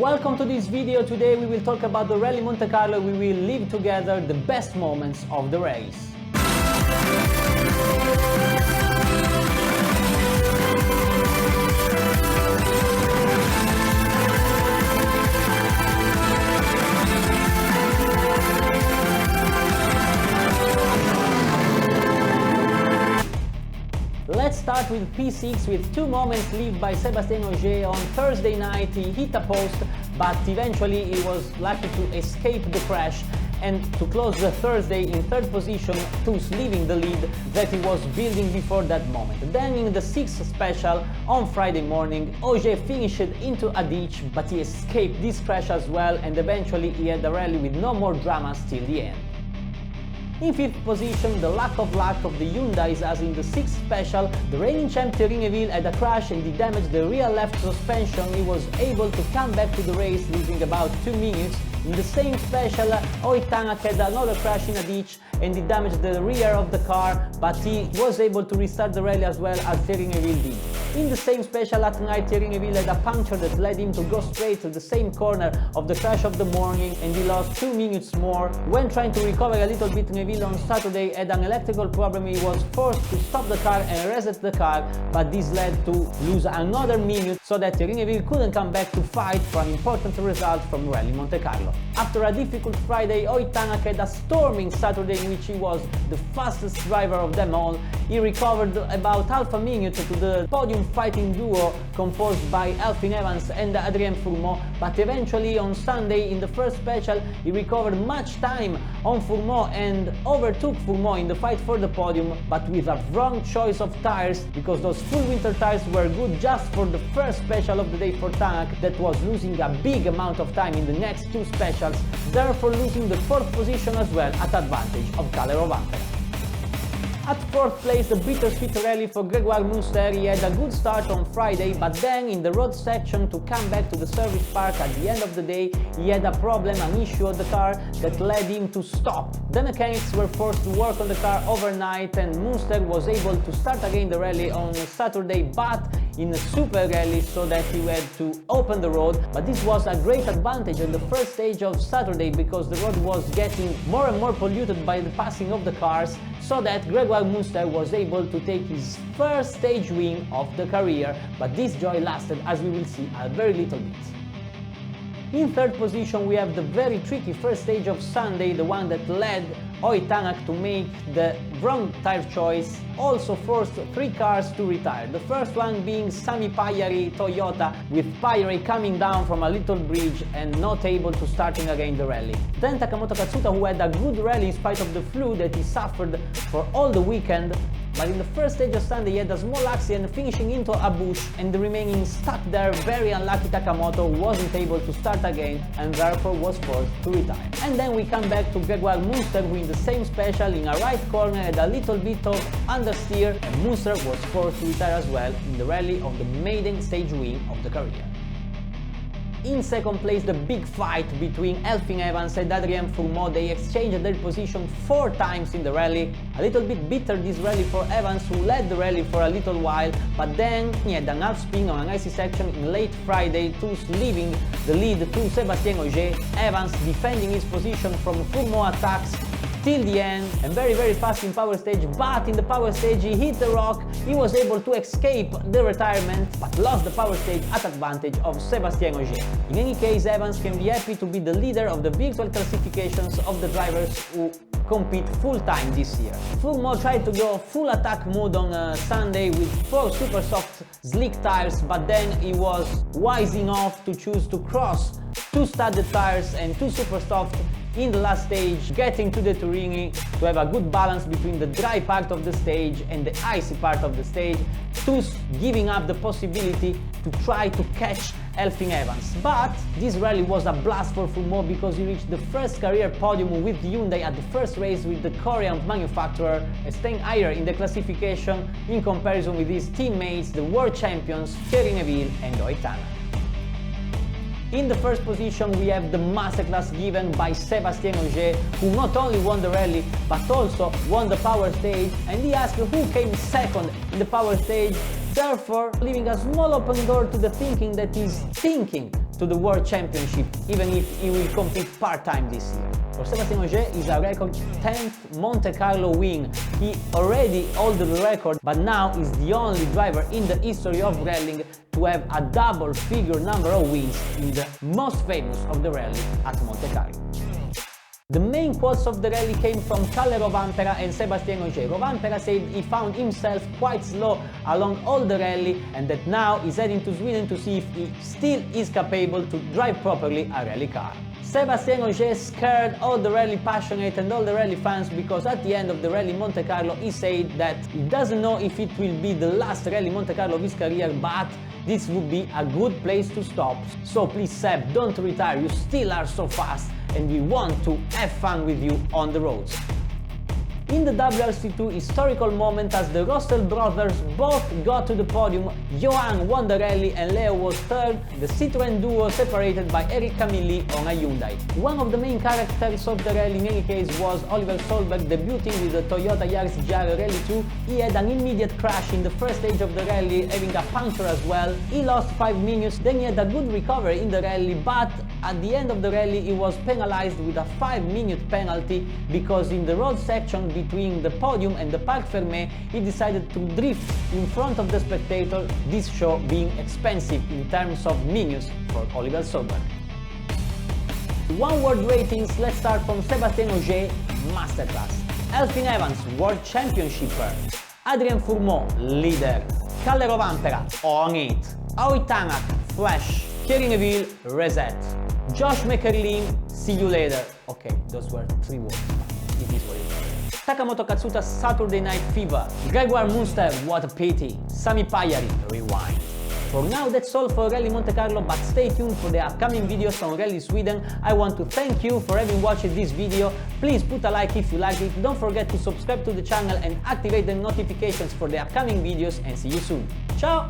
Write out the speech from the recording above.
Welcome to this video. Today we will talk about the Rally Monte Carlo. We will live together the best moments of the race. Let's start with P6 with two moments lived by Sébastien Ogier. On Thursday night he hit a post, but eventually he was lucky to escape the crash and to close the Thursday in third position, thus leaving the lead that he was building before that moment. Then in the sixth special on Friday morning, Ogier finished into a ditch, but he escaped this crash as well, and eventually he had a rally with no more dramas till the end. In fifth position, the lack of luck of the Hyundais, as in the sixth special, the reigning champ Tanak and Neuville had a crash and he damaged the rear left suspension. He was able to come back to the race, losing about 2 minutes. In the same special, Tanak had another crash in a ditch and he damaged the rear of the car, but he was able to restart the rally as well as Tanak and Neuville did. In the same special at night, Tanak and Neuville had a puncture that led him to go straight to the same corner of the crash of the morning, and he lost 2 minutes more. When trying to recover a little bit, Neuville on Saturday had an electrical problem. He was forced to stop the car and reset the car, but this led to lose another minute, so that Tanak and Neuville couldn't come back to fight for an important result from Rally Monte Carlo. After a difficult Friday, Tanak had a storming Saturday in which he was the fastest driver of them all. He recovered about half a minute to the podium fighting duo composed by Elfyn Evans and Adrien Fourmaux, but eventually on Sunday in the first special he recovered much time on Fourmaux and overtook Fourmaux in the fight for the podium, but with a wrong choice of tires, because those full winter tires were good just for the first special of the day for Tanak, that was losing a big amount of time in the next two specials, therefore losing the fourth position as well at advantage of Kalle Rovanperä. At fourth place, the bittersweet rally for Grégoire Munster. He had a good start on Friday, but then in the road section to come back to the service park at the end of the day, he had a problem, an issue of the car that led him to stop. The mechanics were forced to work on the car overnight, and Munster was able to start again the rally on Saturday, but in a super rally, so that he had to open the road. But this was a great advantage on the first stage of Saturday, because the road was getting more and more polluted by the passing of the cars, so that Grégoire Munster was able to take his first stage win of the career, but this joy lasted, as we will see, a very little bit. In third position we have the very tricky first stage of Sunday, the one that led Tanak to make the wrong tire choice, also forced 3 cars to retire. The first one being Sami Pagliari Toyota, with Pagliari coming down from a little bridge and not able to starting again the rally. Then Takamoto Katsuta, who had a good rally in spite of the flu that he suffered for all the weekend, but in the first stage of Sunday he had a small accident, finishing into a bush, and the remaining stuck there very unlucky Takamoto wasn't able to start again and therefore was forced to retire. And then we come back to Grégoire Munster, who in the same special in a right corner had a little bit of understeer, and Munster was forced to retire as well in the rally of the maiden stage win of the career. In second place, the big fight between Elfyn Evans and Adrien Fourmaux. They exchanged their position 4 times in the rally. A little bit bitter this rally for Evans, who led the rally for a little while, but then he had an half spin on an icy section in late Friday, thus leaving the lead to Sébastien Ogier. Evans defending his position from Fourmaux attacks till the end, and very fast in power stage, but in the power stage he hit the rock. He was able to escape the retirement, but lost the power stage at advantage of Sébastien Ogier. In any case, Evans can be happy to be the leader of the virtual classifications of the drivers who compete full-time this year. Fourmaux tried to go full attack mode on Sunday with 4 super soft slick tires, but then he was wise enough to choose to cross 2 studded tires and 2 super soft in the last stage, getting to the Turini to have a good balance between the dry part of the stage and the icy part of the stage, thus giving up the possibility to try to catch Elfyn Evans. But this rally was a blast for Fourmaux, because he reached the first career podium with Hyundai at the first race with the Korean manufacturer, staying higher in the classification in comparison with his teammates, the world champions Tanak and Neuville and Tanak. In the first position we have the masterclass given by Sébastien Ogier, who not only won the rally but also won the power stage, and he asked who came second in the power stage, therefore leaving a small open door to the thinking that he's thinking to the World Championship, even if he will compete part-time this year. For Sébastien Ogier, is a record 10th Monte-Carlo win. He already held the record, but now is the only driver in the history of rallying to have a double-figure number of wins in the most famous of the rally at Monte-Carlo. The main quotes of the rally came from Kalle Rovanperä and Sébastien Ogier. Rovanperä said he found himself quite slow along all the rally and that now he's heading to Sweden to see if he still is capable to drive properly a rally car. Sébastien Ogier scared all the rally passionate and all the rally fans because at the end of the rally Monte Carlo he said that he doesn't know if it will be the last rally Monte Carlo of his career, but this would be a good place to stop. So please Seb, don't retire, you still are so fast and we want to have fun with you on the roads. In the WRC2 historical moment as the Russell brothers both got to the podium, Johan won the rally and Leo was third, the Citroën duo separated by Eric Camilli on a Hyundai. One of the main characters of the rally in any case was Oliver Solberg, debuting with the Toyota Yaris Giaro Rally 2. He had an immediate crash in the first stage of the rally, having a puncture as well. He lost 5 minutes, then he had a good recovery in the rally, but at the end of the rally he was penalized with a 5-minute penalty because in the road section between the podium and the Parc Fermé he decided to drift in front of the spectator, this show being expensive in terms of minutes for Oliver Solberg. One word ratings, let's start from Sébastien Ogier, Masterclass. Elfyn Evans, World Championshipper. Adrien Fourmont, leader. Kalle Rovanperä, on it. Aoi Tanak, Flash. Thierry Neuville, reset. Josh McErlin, see you later. Okay, those were 3 words. It is what it is. Takamoto Katsuta, Saturday Night Fever. Gregoire Munster, what a pity. Sami Pajari, rewind. For now that's all for Rally Monte Carlo, but stay tuned for the upcoming videos on Rally Sweden. I want to thank you for having watched this video. Please put a like if you liked it, don't forget to subscribe to the channel and activate the notifications for the upcoming videos, and see you soon. Ciao!